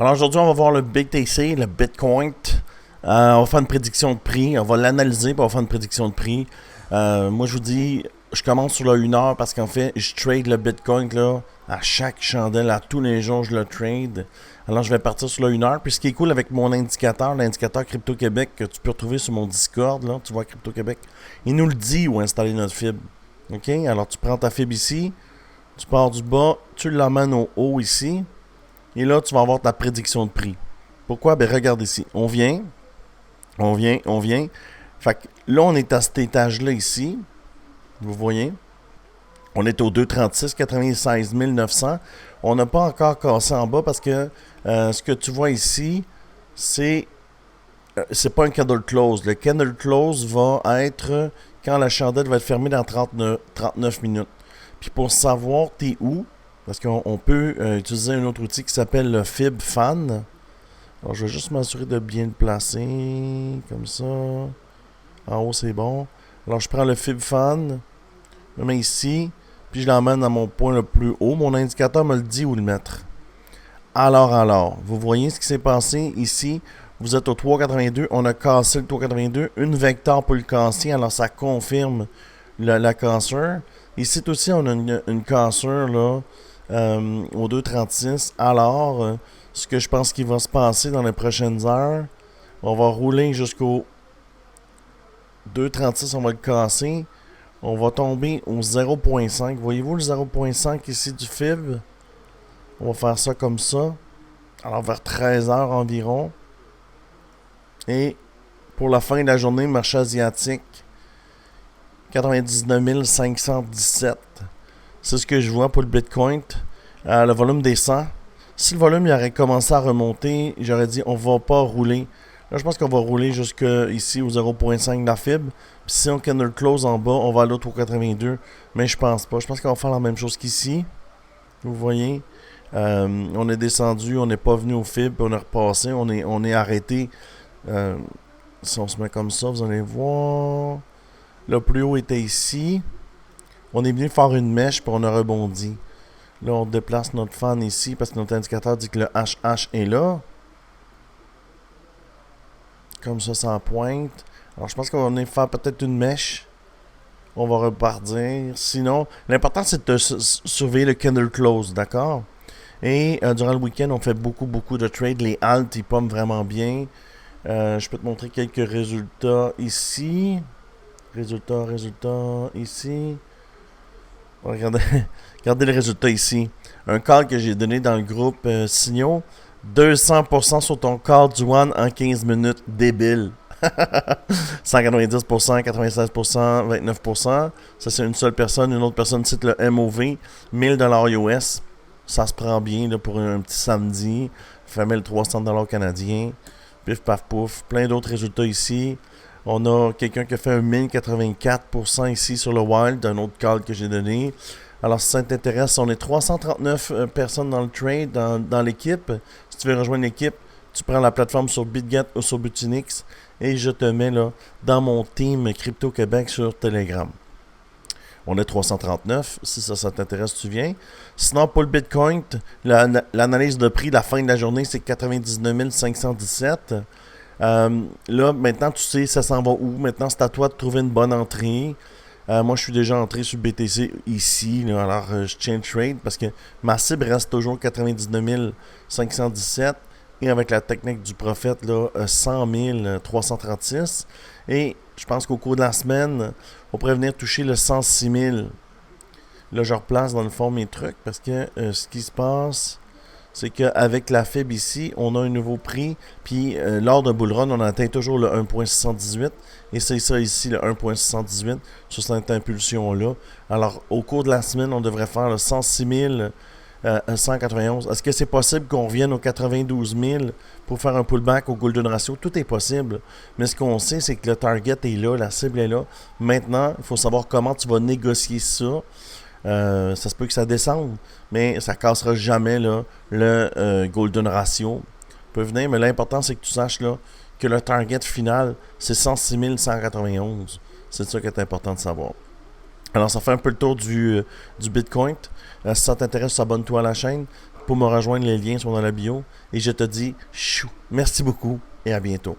Alors aujourd'hui, on va voir le BTC, le Bitcoin. On va faire une prédiction de prix. On va l'analyser pour faire une prédiction de prix. Moi, je vous dis, je commence sur le 1 heure parce qu'en fait, je trade le Bitcoin là, à chaque chandelle, à tous les jours, je le trade. Alors, je vais partir sur le 1 heure. Puis, ce qui est cool avec mon indicateur, l'indicateur Crypto-Québec que tu peux retrouver sur mon Discord, là, tu vois Crypto-Québec, il nous le dit où installer notre fibre. OK? Alors, tu prends ta fibre ici, tu pars du bas, tu l'amènes au haut ici. Et là, tu vas avoir ta prédiction de prix. Pourquoi? Ben regarde ici. On vient. Fait que là, on est à cet étage-là ici. Vous voyez? On est au 236, 96 900. On n'a pas encore cassé en bas parce que ce que tu vois ici, c'est pas un candle close. Le candle close va être quand la chandelle va être fermée dans 39 minutes. Puis pour savoir t'es où, parce qu'on peut utiliser un autre outil qui s'appelle le Fib Fan. Alors, je vais juste m'assurer de bien le placer. Comme ça. En haut, c'est bon. Alors, je prends le Fib Fan. Je le mets ici. Puis, je l'emmène à mon point le plus haut. Mon indicateur me le dit où le mettre. Alors. Vous voyez ce qui s'est passé ici. Vous êtes au 3,82. On a cassé le 3,82. Une vecteur pour le casser. Alors, ça confirme la cassure. Ici aussi, on a une cassure, là. Au 2,36. Alors, ce que je pense qu'il va se passer dans les prochaines heures, on va rouler jusqu'au 2,36, on va le casser. On va tomber au 0,5. Voyez-vous le 0,5 ici du FIB? On va faire ça comme ça. Alors, vers 13 heures environ. Et pour la fin de la journée, marché asiatique, 99 517. C'est ce que je vois pour le Bitcoin. Le volume descend. Si le volume il aurait commencé à remonter, j'aurais dit on va pas rouler. Là, je pense qu'on va rouler jusqu'ici au 0.5 de la fibre. Puis si on candle close en bas, on va aller au 382. Mais je pense pas. Je pense qu'on va faire la même chose qu'ici. Vous voyez. On est descendu, on n'est pas venu au fibre, on est repassé, on est arrêté. Si on se met comme ça, vous allez voir. Le plus haut était ici. On est venu faire une mèche, puis on a rebondi. Là, on déplace notre fan ici parce que notre indicateur dit que le HH est là. Comme ça, ça pointe. Alors, je pense qu'on va venir faire peut-être une mèche. On va repartir. Sinon, l'important, c'est de surveiller le candle close, d'accord? Et durant le week-end, on fait beaucoup de trades. Les halts, ils pompent vraiment bien. Je peux te montrer quelques résultats ici. Résultats ici. Regardez les résultats ici. Un call que j'ai donné dans le groupe Signaux. 200% sur ton call du one en 15 minutes. Débile. 190%, 96%, 29%. Ça, c'est une seule personne. Une autre personne cite le MOV. $1000 US. Ça se prend bien là, pour un petit samedi. Fait 1300$ canadiens. Pif, paf, pouf. Plein d'autres résultats ici. On a quelqu'un qui a fait un 1084% ici sur le Wild, d'un autre call que j'ai donné. Alors, si ça t'intéresse, on est 339 personnes dans le trade, dans l'équipe. Si tu veux rejoindre l'équipe, tu prends la plateforme sur BitGet ou sur Butinix et je te mets là dans mon team Crypto Québec sur Telegram. On est 339. Si ça t'intéresse, tu viens. Sinon, pour le Bitcoin, l'analyse de prix, la fin de la journée, c'est 99 517. Là, maintenant, tu sais, ça s'en va où? Maintenant, c'est à toi de trouver une bonne entrée. Moi, je suis déjà entré sur BTC ici. Là, alors, je tiens le trade parce que ma cible reste toujours 99 517. Et avec la technique du prophète, là, 100 336. Et je pense qu'au cours de la semaine, on pourrait venir toucher le 106 000. Là, je replace dans le fond mes trucs parce que ce qui se passe, c'est qu'avec la FIB ici, on a un nouveau prix. Puis lors d'un bull run, on atteint toujours le 1.618. Et c'est ça ici, le 1.618, sur cette impulsion-là. Alors, au cours de la semaine, on devrait faire le 106 191. Est-ce que c'est possible qu'on revienne aux 92 000 pour faire un pullback au Golden Ratio? Tout est possible. Mais ce qu'on sait, c'est que le target est là, la cible est là. Maintenant, il faut savoir comment tu vas négocier ça. Ça se peut que ça descende, mais ça ne cassera jamais là, le Golden Ratio. Peut venir, mais l'important, c'est que tu saches là, que le target final, c'est 106 191. C'est ça qui est important de savoir. Alors, ça fait un peu le tour du Bitcoin. Si ça t'intéresse, abonne-toi à la chaîne. Pour me rejoindre, les liens sont dans la bio. Et je te dis, chou, merci beaucoup et à bientôt.